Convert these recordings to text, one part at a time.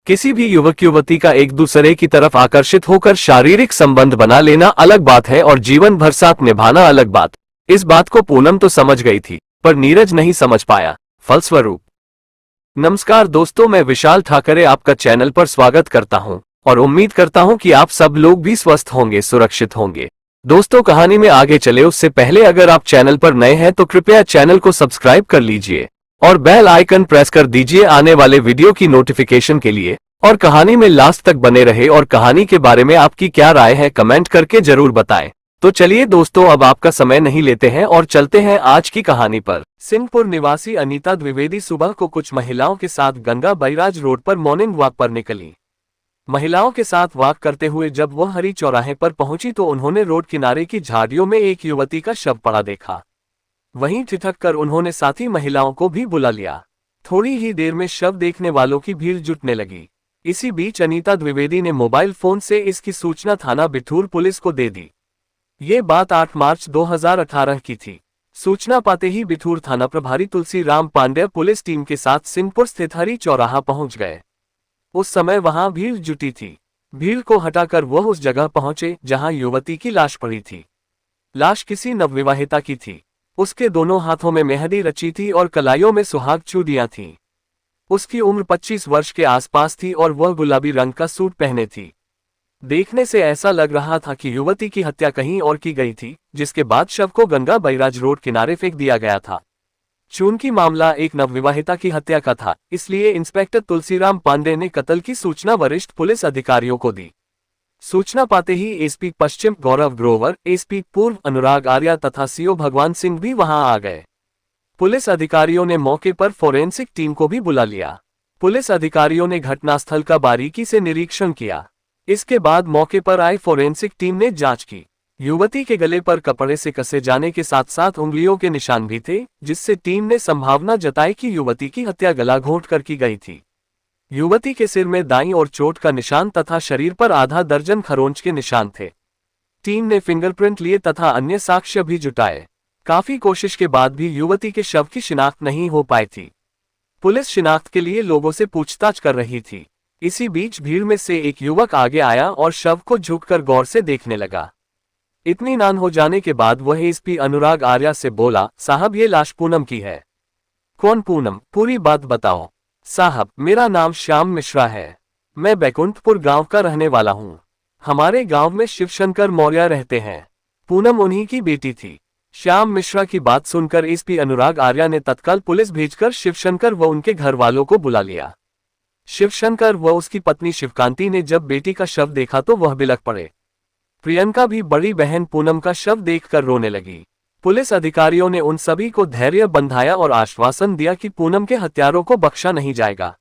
किसी भी युवक युवती का एक दूसरे की तरफ आकर्षित होकर शारीरिक संबंध बना लेना अलग बात है और जीवन भर साथ निभाना अलग बात। इस बात को पूनम तो समझ गई थी, पर नीरज नहीं समझ पाया। फलस्वरूप नमस्कार दोस्तों, मैं विशाल ठाकरे आपका चैनल पर स्वागत करता हूं और उम्मीद करता हूं कि आप सब लोग भी स्वस्थ होंगे, सुरक्षित होंगे। दोस्तों, कहानी में आगे चले उससे पहले अगर आप चैनल पर नए हैं तो कृपया चैनल को सब्सक्राइब कर लीजिए और बेल आइकन प्रेस कर दीजिए आने वाले वीडियो की नोटिफिकेशन के लिए। और कहानी में लास्ट तक बने रहे और कहानी के बारे में आपकी क्या राय है कमेंट करके जरूर बताएं। तो चलिए दोस्तों, अब आपका समय नहीं लेते हैं और चलते हैं आज की कहानी पर। सिंहपुर निवासी अनीता द्विवेदी सुबह को कुछ महिलाओं के साथ गंगा बैराज रोड पर मॉर्निंग वॉक पर निकली। महिलाओं के साथ वॉक करते हुए जब वह हरी चौराहे पर पहुंची तो उन्होंने रोड किनारे की झाड़ियों में एक युवती का शव पड़ा देखा। वहीं ठिठक कर उन्होंने साथी महिलाओं को भी बुला लिया। थोड़ी ही देर में शव देखने वालों की भीड़ जुटने लगी। इसी बीच अनीता द्विवेदी ने मोबाइल फोन से इसकी सूचना थाना बिठूर पुलिस को दे दी। ये बात 8 मार्च 2018 की थी। सूचना पाते ही बिठूर थाना प्रभारी तुलसी राम पांड्या पुलिस टीम के साथ सिंहपुर स्थित हरी चौराहा पहुंच गए। उस समय वहां भीड़ जुटी थी। भीड़ को हटाकर वह उस जगह पहुंचे जहां युवती की लाश पड़ी थी। लाश किसी नवविवाहिता की थी। उसके दोनों हाथों में मेहंदी रची थी और कलाइयों में सुहाग चूड़ियां थीं। उसकी उम्र 25 वर्ष के आसपास थी और वह गुलाबी रंग का सूट पहने थी। देखने से ऐसा लग रहा था कि युवती की हत्या कहीं और की गई थी, जिसके बाद शव को गंगा बैराज रोड किनारे फेंक दिया गया था। चूंकि मामला एक नवविवाहिता की हत्या का था, इसलिए इंस्पेक्टर तुलसीराम पांडे ने कत्ल की सूचना वरिष्ठ पुलिस अधिकारियों को दी। सूचना पाते ही एसपी पश्चिम गौरव ग्रोवर, एसपी पूर्व अनुराग आर्या तथा सीओ भगवान सिंह भी वहां आ गए। पुलिस अधिकारियों ने मौके पर फोरेंसिक टीम को भी बुला लिया। पुलिस अधिकारियों ने घटनास्थल का बारीकी से निरीक्षण किया। इसके बाद मौके पर आई फोरेंसिक टीम ने जांच की। युवती के गले पर कपड़े से कसे जाने के साथ साथ उंगलियों के निशान भी थे, जिससे टीम ने संभावना जताई कि युवती की हत्या गला घोंट कर की गई थी। युवती के सिर में दाईं ओर चोट का निशान तथा शरीर पर आधा दर्जन खरोंच के निशान थे। टीम ने फिंगरप्रिंट लिए तथा अन्य साक्ष्य भी जुटाए। काफी कोशिश के बाद भी युवती के शव की शिनाख्त नहीं हो पाई थी। पुलिस शिनाख्त के लिए लोगों से पूछताछ कर रही थी। इसी बीच भीड़ में से एक युवक आगे आया और शव को झुककर गौर से देखने लगा। इत्मीनान हो जाने के बाद वह एसपी अनुराग आर्या से बोला, साहब ये लाश पूनम की है। कौन पूनम? पूरी बात बताओ। साहब, मेरा नाम श्याम मिश्रा है। मैं बैकुंठपुर गांव का रहने वाला हूं। हमारे गांव में शिवशंकर मौर्य रहते हैं। पूनम उन्हीं की बेटी थी। श्याम मिश्रा की बात सुनकर एसपी अनुराग आर्या ने तत्काल पुलिस भेजकर शिवशंकर व उनके घर वालों को बुला लिया। शिवशंकर व उसकी पत्नी शिवकांति ने जब बेटी का शव देखा तो वह बिलख पड़े। प्रियंका भी बड़ी बहन पूनम का शव देखकर रोने लगी। पुलिस अधिकारियों ने उन सभी को धैर्य बंधाया और आश्वासन दिया कि पूनम के हत्यारों को बख्शा नहीं जाएगा।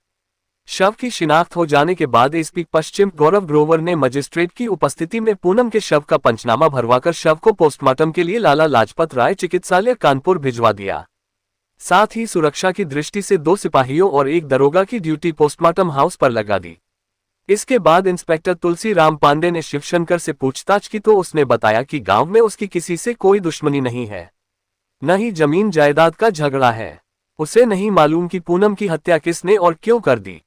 शव की शिनाख्त हो जाने के बाद एसपी पश्चिम गौरव ग्रोवर ने मजिस्ट्रेट की उपस्थिति में पूनम के शव का पंचनामा भरवाकर शव को पोस्टमार्टम के लिए लाला लाजपत राय चिकित्सालय कानपुर भिजवा दिया। साथ ही सुरक्षा की दृष्टि से 2 सिपाहियों और 1 दरोगा की ड्यूटी पोस्टमार्टम हाउस पर लगा दी। इसके बाद इंस्पेक्टर तुलसी राम पांडे ने शिवशंकर से पूछताछ की तो उसने बताया कि गांव में उसकी किसी से कोई दुश्मनी नहीं है, न ही जमीन जायदाद का झगड़ा है। उसे नहीं मालूम कि पूनम की हत्या किसने और क्यों कर दी।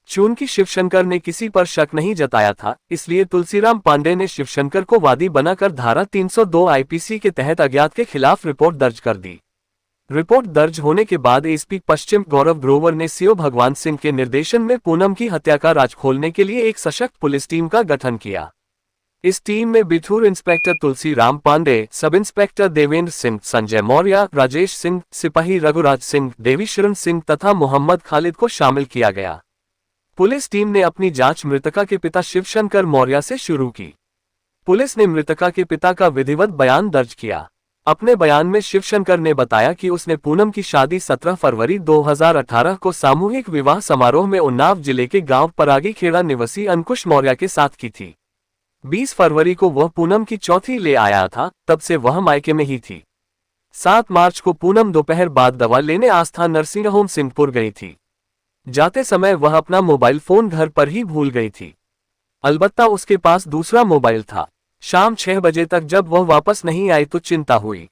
चूंकि शिवशंकर ने किसी पर शक नहीं जताया था, इसलिए तुलसीराम पांडे ने शिवशंकर को वादी बनाकर धारा 302 आईपीसी के तहत अज्ञात के खिलाफ रिपोर्ट दर्ज कर दी। रिपोर्ट दर्ज होने के बाद एसपी पश्चिम गौरव ग्रोवर ने सीओ भगवान सिंह के निर्देशन में पूनम की हत्या का राज खोलने के लिए एक सशक्त पुलिस टीम का गठन किया। इस टीम में Bithoor inspector Tulsi Ram Pandey, sub inspector Devendra Singh, Sanjay Maurya, Rajesh Singh, सिपाही रघुराज सिंह, देवीशरण सिंह तथा मोहम्मद खालिद को शामिल किया गया। पुलिस टीम ने अपनी जांच मृतका के पिता शिवशंकर मौर्य से शुरू की। पुलिस ने मृतका के पिता का विधिवत बयान दर्ज किया। अपने बयान में शिवशंकर ने बताया कि उसने पूनम की शादी 17 फरवरी 2018 को सामूहिक विवाह समारोह में उन्नाव जिले के गांव परागी खेड़ा निवासी अंकुश मौर्य के साथ की थी। 20 फरवरी को वह पूनम की चौथी ले आया था, तब से वह मायके में ही थी। 7 मार्च को पूनम दोपहर बाद दवा लेने आस्था नर्सिंग होम सिंहपुर गई थी। जाते समय वह अपना मोबाइल फोन घर पर ही भूल गई थी। अलबत्ता उसके पास दूसरा मोबाइल था। शाम 6 बजे तक जब वह वापस नहीं आई तो चिंता हुई।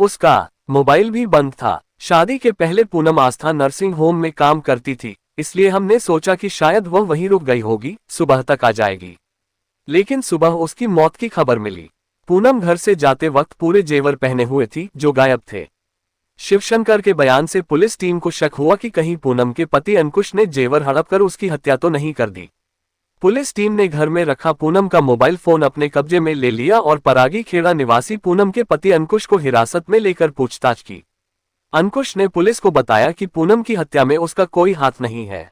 उसका मोबाइल भी बंद था। शादी के पहले पूनम आस्था नर्सिंग होम में काम करती थी, इसलिए हमने सोचा कि शायद वह वहीं रुक गई होगी, सुबह तक आ जाएगी। लेकिन सुबह उसकी मौत की खबर मिली। पूनम घर से जाते वक्त पूरे जेवर पहने हुए थी, जो गायब थे। शिवशंकर के बयान से पुलिस टीम को शक हुआ कि कहीं पूनम के पति अंकुश ने जेवर हड़प कर उसकी हत्या तो नहीं कर दी। पुलिस टीम ने घर में रखा पूनम का मोबाइल फोन अपने कब्जे में ले लिया और परागी खेड़ा निवासी पूनम के पति अंकुश को हिरासत में लेकर पूछताछ की। अंकुश ने पुलिस को बताया कि पूनम की हत्या में उसका कोई हाथ नहीं है।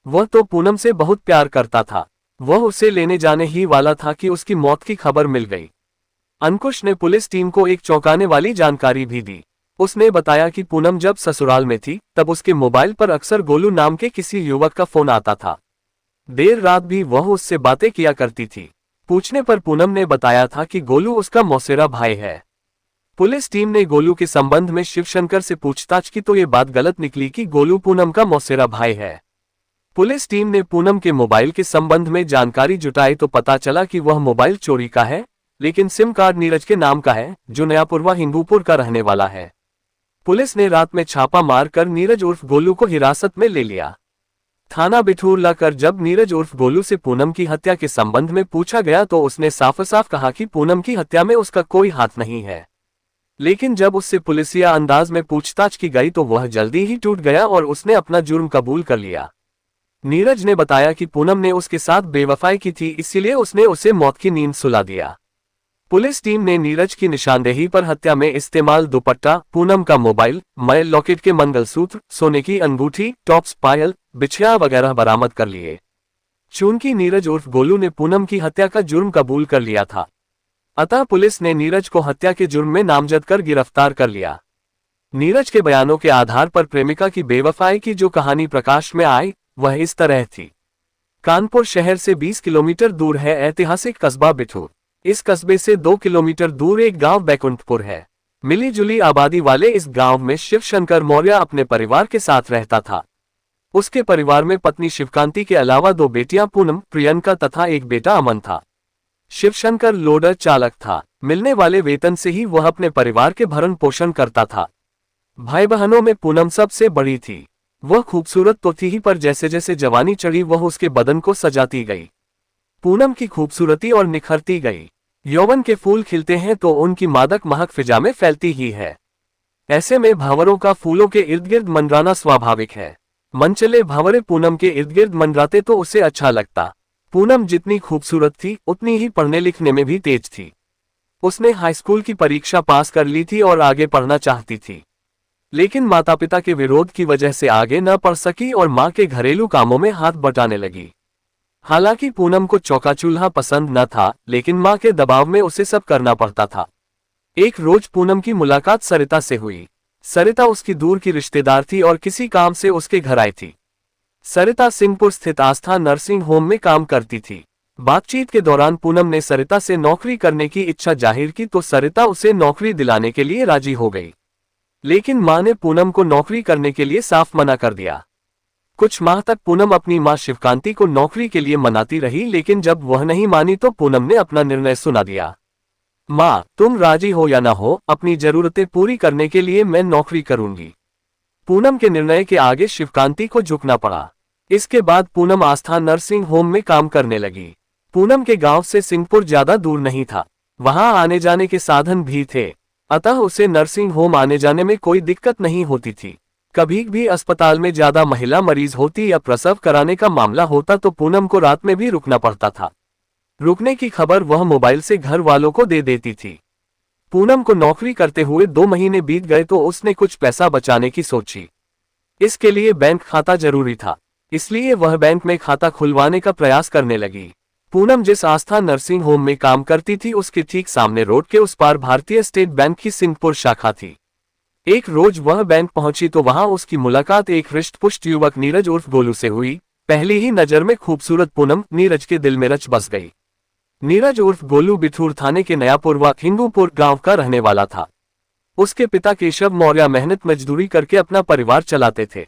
वह तो पूनम से बहुत प्यार करता था। वह उसे लेने जाने ही वाला था कि उसकी मौत की खबर मिल गई। अंकुश ने पुलिस टीम को एक चौंकाने वाली जानकारी भी दी। उसने बताया कि पूनम जब ससुराल में थी तब उसके मोबाइल पर अक्सर गोलू नाम के किसी युवक का फोन आता था। देर रात भी वह उससे बातें किया करती थी। पूछने पर पूनम ने बताया था कि गोलू उसका मौसेरा भाई है। पुलिस टीम ने गोलू के संबंध में शिवशंकर से पूछताछ की तो ये बात गलत निकली कि गोलू पूनम का मौसेरा भाई है। पुलिस टीम ने पूनम के मोबाइल के संबंध में जानकारी जुटाई तो पता चला कि वह मोबाइल चोरी का है, लेकिन सिम कार्ड नीरज के नाम का है, जो नयापुरवा हिंदूपुर का रहने वाला है। पुलिस ने रात में छापा मारकर नीरज उर्फ गोलू को हिरासत में ले लिया। थाना बिठूर लाकर जब नीरज उर्फ गोलू से पूनम की हत्या के संबंध में पूछा गया तो उसने साफ साफ कहा कि पूनम की हत्या में उसका कोई हाथ नहीं है। लेकिन जब उससे पुलिसिया अंदाज में पूछताछ की गई तो वह जल्दी ही टूट गया और उसने अपना जुर्म कबूल कर लिया। नीरज ने बताया कि पूनम ने उसके साथ बेवफाई की थी, इसीलिए उसने उसे मौत की नींद सुला दिया। पुलिस टीम ने नीरज की निशानदेही पर हत्या में इस्तेमाल दुपट्टा, पूनम का मोबाइल, मय लॉकेट के मंगलसूत्र, सोने की अंगूठी, टॉप्स, पायल, बिछिया वगैरह बरामद कर लिए। चूंकि नीरज उर्फ गोलू ने पूनम की हत्या का जुर्म कबूल कर लिया था, अतः पुलिस ने नीरज को हत्या के जुर्म में नामजद कर गिरफ्तार कर लिया। नीरज के बयानों के आधार पर प्रेमिका की बेवफाई की जो कहानी प्रकाश में आई वह इस तरह थी। कानपुर शहर से 20 किलोमीटर दूर है ऐतिहासिक कस्बा बिठूर। इस कस्बे से 2 किलोमीटर दूर एक गांव बैकुंठपुर है। मिली जुली आबादी वाले इस गांव में शिवशंकर मौर्य अपने परिवार के साथ रहता था। उसके परिवार में पत्नी शिवकांति के अलावा 2 बेटियां पूनम, प्रियंका तथा एक बेटा अमन था। शिवशंकर लोडर चालक था। मिलने वाले वेतन से ही वह अपने परिवार के भरण पोषण करता था। भाई बहनों में पूनम सबसे बड़ी थी। वह खूबसूरत तो थी ही, पर जैसे जैसे जवानी चढ़ी वह उसके बदन को सजाती गई। पूनम की खूबसूरती और निखरती गई। यौवन के फूल खिलते हैं तो उनकी मादक महक फिजा में फैलती ही है। ऐसे में भंवरों का फूलों के इर्द गिर्द मंडराना स्वाभाविक है। मनचले भंवरे पूनम के इर्द गिर्द मंडराते तो उसे अच्छा लगता। पूनम जितनी खूबसूरत थी उतनी ही पढ़ने लिखने में भी तेज थी। उसने हाई स्कूल की परीक्षा पास कर ली थी और आगे पढ़ना चाहती थी, लेकिन माता पिता के विरोध की वजह से आगे न पढ़ सकी और मां के घरेलू कामों में हाथ बटाने लगी। हालांकि पूनम को चौका चूल्हा पसंद न था, लेकिन मां के दबाव में उसे सब करना पड़ता था। एक रोज पूनम की मुलाकात सरिता से हुई। सरिता उसकी दूर की रिश्तेदार थी और किसी काम से उसके घर आई थी। सरिता सिंहपुर स्थित आस्था नर्सिंग होम में काम करती थी। बातचीत के दौरान पूनम ने सरिता से नौकरी करने की इच्छा जाहिर की तो सरिता उसे नौकरी दिलाने के लिए राजी हो गई, लेकिन मां ने पूनम को नौकरी करने के लिए साफ मना कर दिया। कुछ माह तक पूनम अपनी मां शिवकांति को नौकरी के लिए मनाती रही, लेकिन जब वह नहीं मानी तो पूनम ने अपना निर्णय सुना दिया। मां, तुम राजी हो या ना हो, अपनी जरूरतें पूरी करने के लिए मैं नौकरी करूंगी। पूनम के निर्णय के आगे शिवकांति को झुकना पड़ा। इसके बाद पूनम आस्था नर्सिंग होम में काम करने लगी। पूनम के गांव से सिंहपुर ज्यादा दूर नहीं था, वहां आने जाने के साधन भी थे, अतः उसे नर्सिंग होम आने जाने में कोई दिक्कत नहीं होती थी। कभी भी अस्पताल में ज्यादा महिला मरीज होती या प्रसव कराने का मामला होता तो पूनम को रात में भी रुकना पड़ता था। रुकने की खबर वह मोबाइल से घर वालों को दे देती थी। पूनम को नौकरी करते हुए 2 महीने बीत गए तो उसने कुछ पैसा बचाने की सोची। इसके लिए बैंक खाता जरूरी था, इसलिए वह बैंक में खाता खुलवाने का प्रयास करने लगी। पूनम जिस आस्था नर्सिंग होम में काम करती थी उसके ठीक सामने रोड के उस पार भारतीय स्टेट बैंक की सिंहपुर शाखा थी। एक रोज वह बैंक पहुंची तो वहां उसकी मुलाकात एक हृष्ट-पुष्ट युवक नीरज उर्फ गोलू से हुई। पहली ही नजर में खूबसूरत पूनम नीरज के दिल में रच बस गई। नीरज उर्फ गोलू बिठूर थाने के नयापुरवा हिंदूपुर गांव का रहने वाला था। उसके पिता केशव मौर्य मेहनत मजदूरी करके अपना परिवार चलाते थे।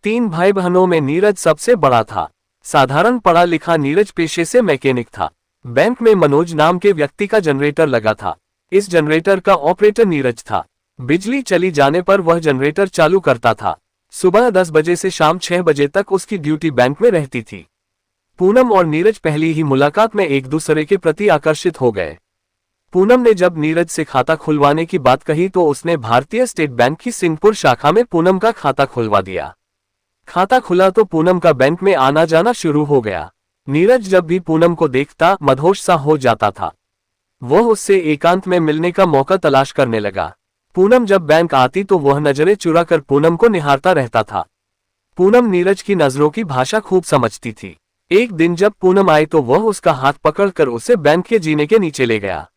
3 भाई बहनों में नीरज सबसे बड़ा था। साधारण पढ़ा लिखा नीरज पेशे से मैकेनिक था। बैंक में मनोज नाम के व्यक्ति का जनरेटर लगा था। इस जनरेटर का ऑपरेटर नीरज था। बिजली चली जाने पर वह जनरेटर चालू करता था। सुबह 10 बजे से शाम 6 बजे तक उसकी ड्यूटी बैंक में रहती थी। पूनम और नीरज पहली ही मुलाकात में एक दूसरे के प्रति आकर्षित हो गए। पूनम ने जब नीरज से खाता खुलवाने की बात कही तो उसने भारतीय स्टेट बैंक की सिंहपुर शाखा में पूनम का खाता खुलवा दिया। खाता खुला तो पूनम का बैंक में आना जाना शुरू हो गया। नीरज जब भी पूनम को देखता मदहोश सा हो जाता था। वह उससे एकांत में मिलने का मौका तलाश करने लगा। पूनम जब बैंक आती तो वह नजरें चुराकर पूनम को निहारता रहता था। पूनम नीरज की नजरों की भाषा खूब समझती थी। एक दिन जब पूनम आई तो वह उसका हाथ पकड़कर उसे बैंक के जीने के नीचे ले गया।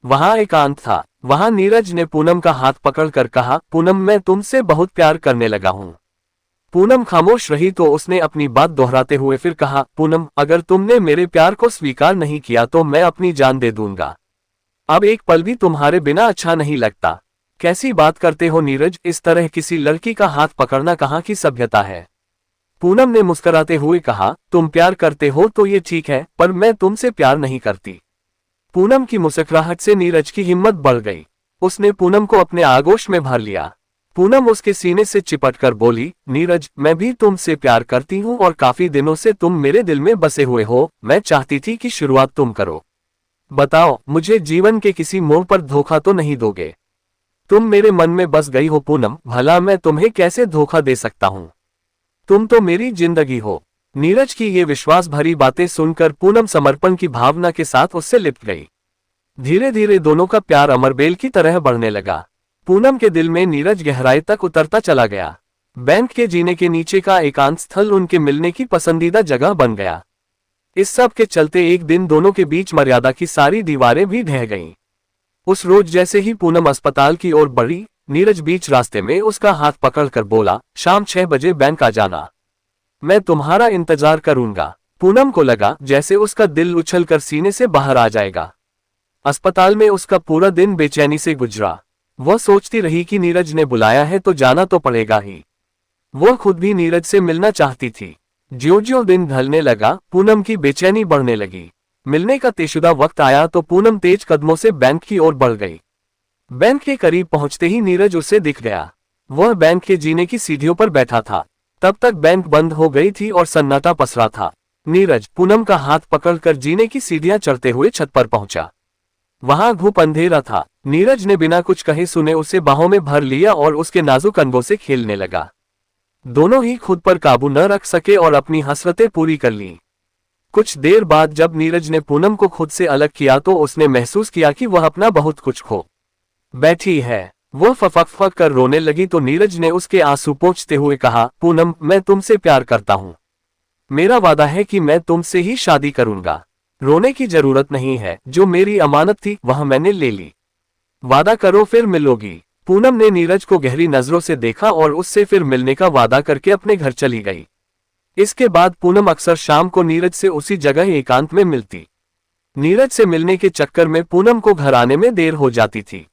वहां एकांत था। वहां नीरज ने पूनम का हाथ पकड़कर कहा, पूनम मैं तुमसे बहुत प्यार करने लगा हूं। पूनम खामोश रही तो उसने अपनी बात दोहराते हुए फिर कहा, पूनम अगर तुमने मेरे प्यार को स्वीकार नहीं किया तो मैं अपनी जान दे दूंगा। अब एक पल भी तुम्हारे बिना अच्छा नहीं लगता। कैसी बात करते हो नीरज, इस तरह किसी लड़की का हाथ पकड़ना कहाँ की सभ्यता है। पूनम ने मुस्कुराते हुए कहा, तुम प्यार करते हो तो ये ठीक है, पर मैं तुमसे प्यार नहीं करती। पूनम की मुस्कुराहट से नीरज की हिम्मत बढ़ गई। उसने पूनम को अपने आगोश में भर लिया। पूनम उसके सीने से चिपटकर बोली, नीरज मैं भी तुमसे प्यार करती हूँ और काफी दिनों से तुम मेरे दिल में बसे हुए हो। मैं चाहती थी कि शुरुआत तुम करो। बताओ मुझे जीवन के किसी मोड़ पर धोखा तो नहीं दोगे। तुम मेरे मन में बस गई हो पूनम, भला मैं तुम्हें कैसे धोखा दे सकता हूँ। तुम तो मेरी जिंदगी हो। नीरज की ये विश्वास भरी बातें सुनकर पूनम समर्पण की भावना के साथ उससे लिपट गई। धीरे धीरे दोनों का प्यार अमरबेल की तरह बढ़ने लगा। पूनम के दिल में नीरज गहराई तक उतरता चला गया। बैंक के जीने के नीचे का एकांत स्थल उनके मिलने की पसंदीदा जगह बन गया। इस सब के चलते एक दिन दोनों के बीच मर्यादा की सारी दीवारें भी ढह गईं। उस रोज जैसे ही पूनम अस्पताल की ओर बढ़ी, नीरज बीच रास्ते में उसका हाथ पकड़कर बोला, शाम 6 बजे बैंक आ जाना, मैं तुम्हारा इंतजार करूंगा। पूनम को लगा जैसे उसका दिल उछलकर सीने से बाहर आ जाएगा। अस्पताल में उसका पूरा दिन बेचैनी से गुजरा। वह सोचती रही कि नीरज ने बुलाया है तो जाना तो पड़ेगा ही। वह खुद भी नीरज से मिलना चाहती थी। ज्यों-ज्यों दिन ढलने लगा, पूनम की बेचैनी बढ़ने लगी। मिलने का तयशुदा वक्त आया तो पूनम तेज कदमों से बैंक की ओर बढ़ गई। बैंक के करीब पहुंचते ही नीरज उसे दिख गया। वह बैंक के जीने की सीढ़ियों पर बैठा था। तब तक बैंक बंद हो गई थी और सन्नाटा पसरा था। नीरज पूनम का हाथ पकड़कर जीने की सीढ़ियां चढ़ते हुए छत पर पहुंचा। वहां घुप अंधेरा था। नीरज ने बिना कुछ कहे सुने उसे बाहों में भर लिया और उसके नाजुक अंगों से खेलने लगा। दोनों ही खुद पर काबू न रख सके और अपनी हसरतें पूरी कर लीं। कुछ देर बाद जब नीरज ने पूनम को खुद से अलग किया तो उसने महसूस किया कि वह अपना बहुत कुछ खो बैठी है। वह फफक कर रोने लगी तो नीरज ने उसके आंसू पोंछते हुए कहा, पूनम मैं तुमसे प्यार करता हूँ। मेरा वादा है कि मैं तुमसे ही शादी करूंगा। रोने की जरूरत नहीं है, जो मेरी अमानत थी वह मैंने ले ली। वादा करो फिर मिलोगी। पूनम ने नीरज को गहरी नजरों से देखा और उससे फिर मिलने का वादा करके अपने घर चली गई। इसके बाद पूनम अक्सर शाम को नीरज से उसी जगह एकांत में मिलती। नीरज से मिलने के चक्कर में पूनम को घर आने में देर हो जाती थी।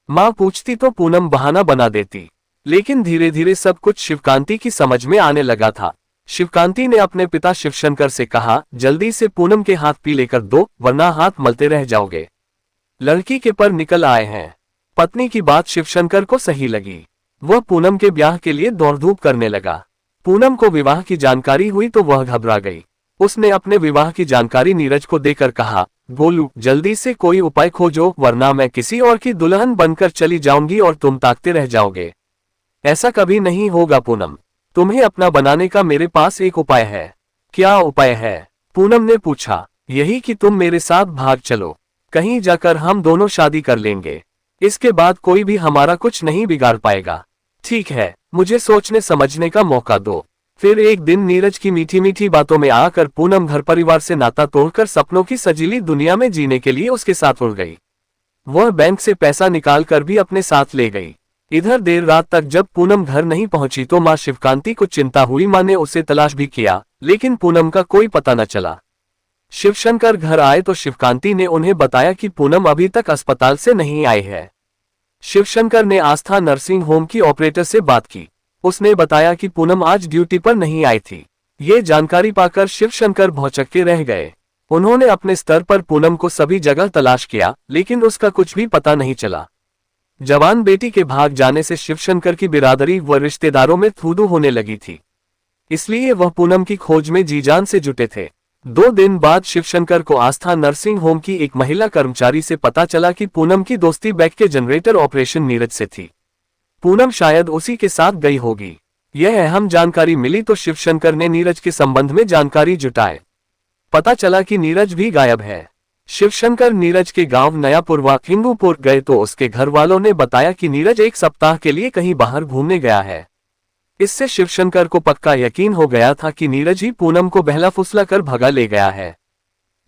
माँ पूछती तो पूनम बहाना बना देती। लेकिन धीरे धीरे सब कुछ शिवकांति की समझ में आने लगा था। शिवकांति ने अपने पिता शिवशंकर से कहा, जल्दी से पूनम के हाथ पीले कर दो वरना हाथ मलते रह जाओगे। लड़की के पर निकल आए हैं। पत्नी की बात शिवशंकर को सही लगी। वह पूनम के ब्याह के लिए दौड़ धूप करने लगा। पूनम को विवाह की जानकारी हुई तो वह घबरा गई। उसने अपने विवाह की जानकारी नीरज को देकर कहा, गोलू जल्दी से कोई उपाय खोजो वरना मैं किसी और की दुल्हन बनकर चली जाऊंगी और तुम ताकते रह जाओगे। ऐसा कभी नहीं होगा पूनम, तुम्हें अपना बनाने का मेरे पास एक उपाय है। क्या उपाय है? पूनम ने पूछा। यही कि तुम मेरे साथ भाग चलो, कहीं जाकर हम दोनों शादी कर लेंगे। इसके बाद कोई भी हमारा कुछ नहीं बिगाड़ पाएगा। ठीक है, मुझे सोचने समझने का मौका दो। फिर एक दिन नीरज की मीठी मीठी बातों में आकर पूनम घर परिवार से नाता तोड़कर सपनों की सजीली दुनिया में जीने के लिए उसके साथ उड़ गई। वह बैंक से पैसा निकालकर भी अपने साथ ले गई। इधर देर रात तक जब पूनम घर नहीं पहुंची तो मां शिवकांति को चिंता हुई। मां ने उसे तलाश भी किया लेकिन पूनम का कोई पता न चला। शिवशंकर घर आए तो शिवकांति ने उन्हें बताया कि पूनम अभी तक अस्पताल से नहीं आई है। शिवशंकर ने आस्था नर्सिंग होम की ऑपरेटर से बात की। उसने बताया कि पूनम आज ड्यूटी पर नहीं आई थी। ये जानकारी पाकर शिवशंकर भौचक्के रह गए। उन्होंने अपने स्तर पर पूनम को सभी जगह तलाश किया लेकिन उसका कुछ भी पता नहीं चला। जवान बेटी के भाग जाने से शिवशंकर की बिरादरी व रिश्तेदारों में थूदू होने लगी थी, इसलिए वह पूनम की खोज में जी-जान से जुटे थे। 2 दिन बाद शिवशंकर को आस्था नर्सिंग होम की एक महिला कर्मचारी से पता चला कि पूनम की दोस्ती बैक के जनरेटर ऑपरेशन नीरज से थी। पूनम शायद उसी के साथ गई होगी। यह अहम जानकारी मिली तो शिवशंकर ने नीरज के संबंध में जानकारी जुटाए। पता चला कि नीरज भी गायब है। शिवशंकर नीरज के गांव नयापुर व हिंगूपुर गए तो उसके घर वालों ने बताया कि नीरज 1 सप्ताह के लिए कहीं बाहर घूमने गया है। इससे शिवशंकर को पक्का यकीन हो गया था कि नीरज ही पूनम को बहला फुसला कर भगा ले गया है।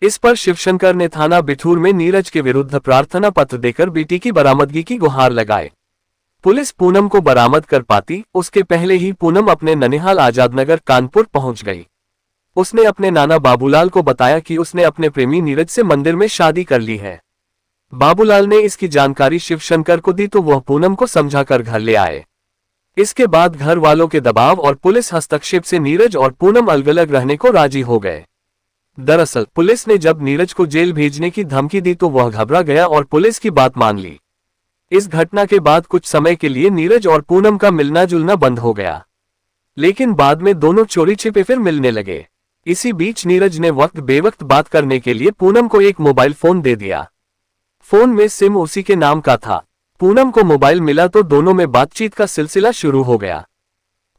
इस पर शिवशंकर ने थाना बिठूर में नीरज के विरुद्ध प्रार्थना पत्र देकर बेटी की बरामदगी की गुहार लगाए। पुलिस पूनम को बरामद कर पाती उसके पहले ही पूनम अपने ननिहाल आजादनगर कानपुर पहुंच गई। उसने अपने नाना बाबूलाल को बताया कि उसने अपने प्रेमी नीरज से मंदिर में शादी कर ली है। बाबूलाल ने इसकी जानकारी शिवशंकर को दी तो वह पूनम को समझाकर घर ले आए। इसके बाद घर वालों के दबाव और पुलिस हस्तक्षेप से नीरज और पूनम अलग अलग रहने को राजी हो गए। दरअसल पुलिस ने जब नीरज को जेल भेजने की धमकी दी तो वह घबरा गया और पुलिस की बात मान ली। इस घटना के बाद कुछ समय के लिए नीरज और पूनम का मिलना जुलना बंद हो गया, लेकिन बाद में दोनों चोरी छिपे फिर मिलने लगे। इसी बीच नीरज ने वक्त बेवक्त बात करने के लिए पूनम को एक मोबाइल फोन दे दिया। फोन में सिम उसी के नाम का था। पूनम को मोबाइल मिला तो दोनों में बातचीत का सिलसिला शुरू हो गया।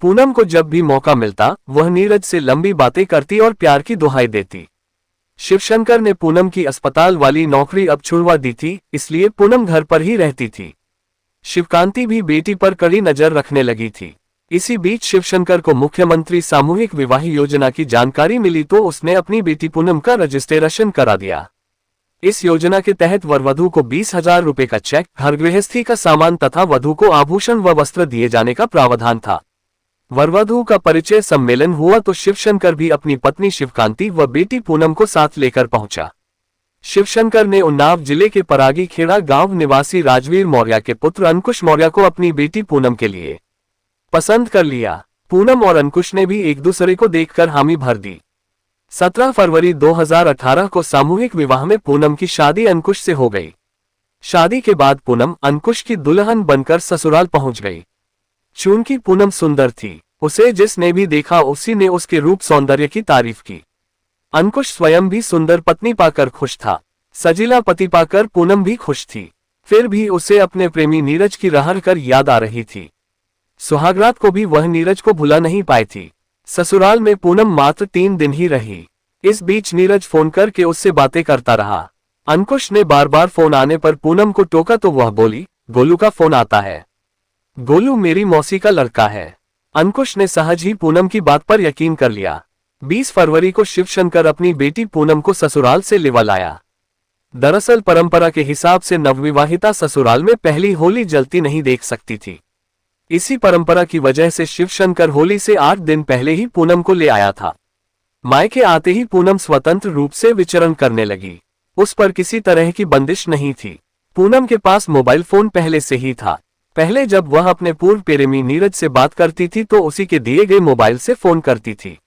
पूनम को जब भी मौका मिलता वह नीरज से लंबी बातें करती और प्यार की दुहाई देती। शिवशंकर ने पूनम की अस्पताल वाली नौकरी अब छुड़वा दी थी, इसलिए पूनम घर पर ही रहती थी। शिवकांति भी बेटी पर कड़ी नजर रखने लगी थी। इसी बीच शिवशंकर को मुख्यमंत्री सामूहिक विवाह योजना की जानकारी मिली तो उसने अपनी बेटी पूनम का रजिस्ट्रेशन करा दिया। इस योजना के तहत वरवधू को 20,000 रुपए का चेक, घर गृहस्थी का सामान तथा वधू को आभूषण व वस्त्र दिए जाने का प्रावधान था। वरवधू का परिचय सम्मेलन हुआ तो शिवशंकर भी अपनी पत्नी शिवकांति व बेटी पूनम को साथ लेकर पहुंचा। शिवशंकर ने उन्नाव जिले के परागी खेड़ा गांव निवासी राजवीर मौर्य के पुत्र अंकुश मौर्य को अपनी बेटी पूनम के लिए पसंद कर लिया। पूनम और अंकुश ने भी एक दूसरे को देखकर हामी भर दी। 17 फरवरी 2018 को सामूहिक विवाह में पूनम की शादी अंकुश से हो गई। शादी के बाद पूनम अंकुश की दुल्हन बनकर ससुराल पहुंच गई। चूंकि पूनम सुंदर थी, उसे जिसने भी देखा उसी ने उसके रूप सौंदर्य की तारीफ की। अंकुश स्वयं भी सुंदर पत्नी पाकर खुश था। सजीला पति पाकर पूनम भी खुश थी। फिर भी उसे अपने प्रेमी नीरज की रहर कर याद आ रही थी। सुहागरात को भी वह नीरज को भुला नहीं पाई थी। ससुराल में पूनम मात्र 3 दिन ही रही। इस बीच नीरज फोन करके उससे बातें करता रहा। अंकुश ने बार बार फोन आने पर पूनम को टोका तो वह बोली, गोलू का फोन आता है। गोलू मेरी मौसी का लड़का है। अंकुश ने सहज ही पूनम की बात पर यकीन कर लिया। 20 फरवरी को शिवशंकर अपनी बेटी पूनम को ससुराल से लेवा लाया। दरअसल परंपरा के हिसाब से नवविवाहिता ससुराल में पहली होली जलती नहीं देख सकती थी। इसी परंपरा की वजह से शिवशंकर होली से 8 दिन पहले ही पूनम को ले आया था। मायके आते ही पूनम स्वतंत्र रूप से विचरण करने लगी। उस पर किसी तरह की बंदिश नहीं थी। पूनम के पास मोबाइल फोन पहले से ही था। पहले जब वह अपने पूर्व प्रेमी नीरज से बात करती थी तो उसी के दिए गए मोबाइल से फोन करती थी।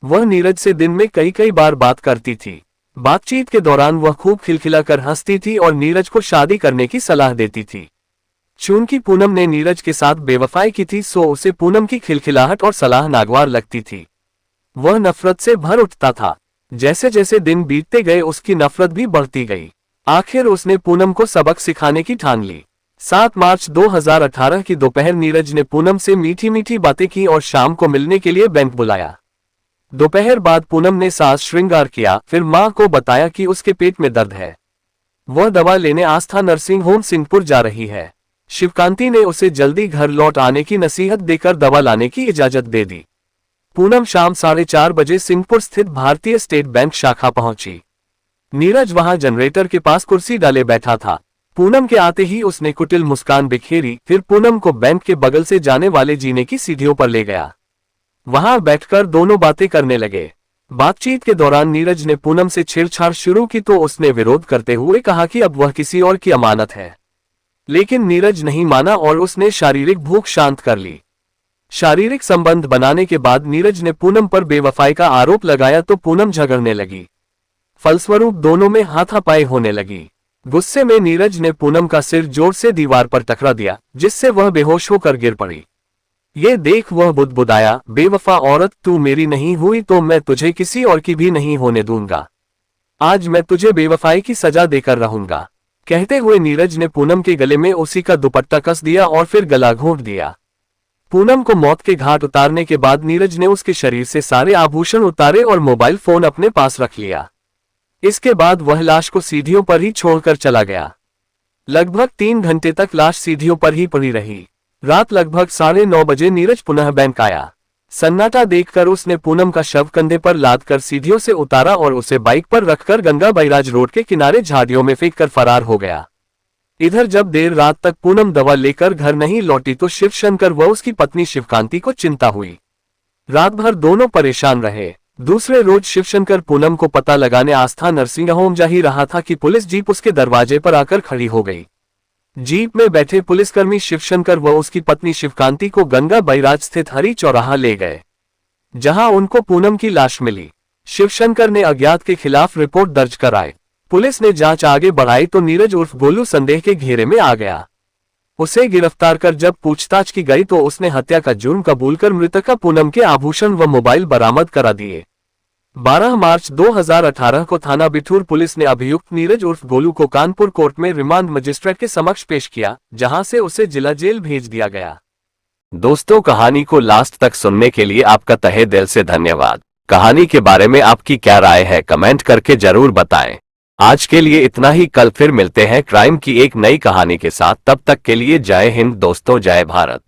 वह नीरज से दिन में कई बार बात करती थी। बातचीत के दौरान वह खूब खिलखिलाकर हंसती थी और नीरज को शादी करने की सलाह देती थी। चूंकि पूनम ने नीरज के साथ बेवफाई की थी सो उसे पूनम की खिलखिलाहट और सलाह नागवार लगती थी। वह नफरत से भर उठता था। जैसे जैसे दिन बीतते गए उसकी नफरत भी बढ़ती गई। आखिर उसने पूनम को सबक सिखाने की ठान ली। 7 मार्च 2018 की दोपहर नीरज ने पूनम से मीठी मीठी बातें की और शाम को मिलने के लिए बैंक बुलाया। दोपहर बाद पूनम ने साज श्रृंगार किया, फिर मां को बताया कि उसके पेट में दर्द है। वह दवा लेने आस्था नर्सिंग होम सिंहपुर जा रही है। शिवकांति ने उसे जल्दी घर लौट आने की नसीहत देकर दवा लाने की इजाजत दे दी। पूनम शाम 4:30 बजे सिंहपुर स्थित भारतीय स्टेट बैंक शाखा पहुंची। नीरज वहां जनरेटर के पास कुर्सी डाले बैठा था। पूनम के आते ही उसने कुटिल मुस्कान बिखेरी, फिर पूनम को बैंक के बगल से जाने वाले जीने की सीढ़ियों पर ले गया। वहां बैठकर दोनों बातें करने लगे। बातचीत के दौरान नीरज ने पूनम से छेड़छाड़ शुरू की तो उसने विरोध करते हुए कहा कि अब वह किसी और की अमानत है। लेकिन नीरज नहीं माना और उसने शारीरिक भूख शांत कर ली। शारीरिक संबंध बनाने के बाद नीरज ने पूनम पर बेवफाई का आरोप लगाया तो पूनम झगड़ने लगी। फलस्वरूप दोनों में हाथापाई होने लगी। गुस्से में नीरज ने पूनम का सिर जोर से दीवार पर टकरा दिया, जिससे वह बेहोश होकर गिर पड़ी। ये देख वह बुदबुदाया, बेवफा औरत, तू मेरी नहीं हुई तो मैं तुझे किसी और की भी नहीं होने दूंगा। आज मैं तुझे बेवफाई की सजा देकर रहूंगा। कहते हुए नीरज ने पूनम के गले में उसी का दुपट्टा कस दिया और फिर गला घोंट दिया। पूनम को मौत के घाट उतारने के बाद नीरज ने उसके शरीर से सारे आभूषण उतारे और मोबाइल फोन अपने पास रख लिया। इसके बाद वह लाश को सीढ़ियों पर ही छोड़कर चला गया। लगभग 3 घंटे तक लाश सीढ़ियों पर ही पड़ी रही। रात लगभग 9:30 बजे नीरज पुनः बैंक आया। सन्नाटा देखकर उसने पूनम का शव कंधे पर लादकर सीढ़ियों से उतारा और उसे बाइक पर रखकर गंगा बैराज रोड के किनारे झाड़ियों में फेंककर फरार हो गया। इधर जब देर रात तक पूनम दवा लेकर घर नहीं लौटी तो शिवशंकर व उसकी पत्नी शिवकांति को चिंता हुई। रात भर दोनों परेशान रहे। दूसरे रोज शिवशंकर पूनम को पता लगाने आस्था नर्सिंग होम जा ही रहा था कि पुलिस जीप उसके दरवाजे पर आकर खड़ी हो गई। जीप में बैठे पुलिसकर्मी शिवशंकर व उसकी पत्नी शिवकांति को गंगा बैराज स्थित हरी चौराहा ले गए, जहां उनको पूनम की लाश मिली। शिवशंकर ने अज्ञात के खिलाफ रिपोर्ट दर्ज कराई। पुलिस ने जांच आगे बढ़ाई तो नीरज उर्फ गोलू संदेह के घेरे में आ गया। उसे गिरफ्तार कर जब पूछताछ की गई तो उसने हत्या का जुर्म कबूल कर मृतका पूनम के आभूषण व मोबाइल बरामद करा दिए। 12 मार्च 2018 को थाना बिठूर पुलिस ने अभियुक्त नीरज उर्फ गोलू को कानपुर कोर्ट में रिमांड मजिस्ट्रेट के समक्ष पेश किया, जहां से उसे जिला जेल भेज दिया गया। दोस्तों, कहानी को लास्ट तक सुनने के लिए आपका तहे दिल से धन्यवाद। कहानी के बारे में आपकी क्या राय है, कमेंट करके जरूर बताएं। आज के लिए इतना ही, कल फिर मिलते हैं क्राइम की एक नई कहानी के साथ। तब तक के लिए जय हिंद दोस्तों, जय भारत।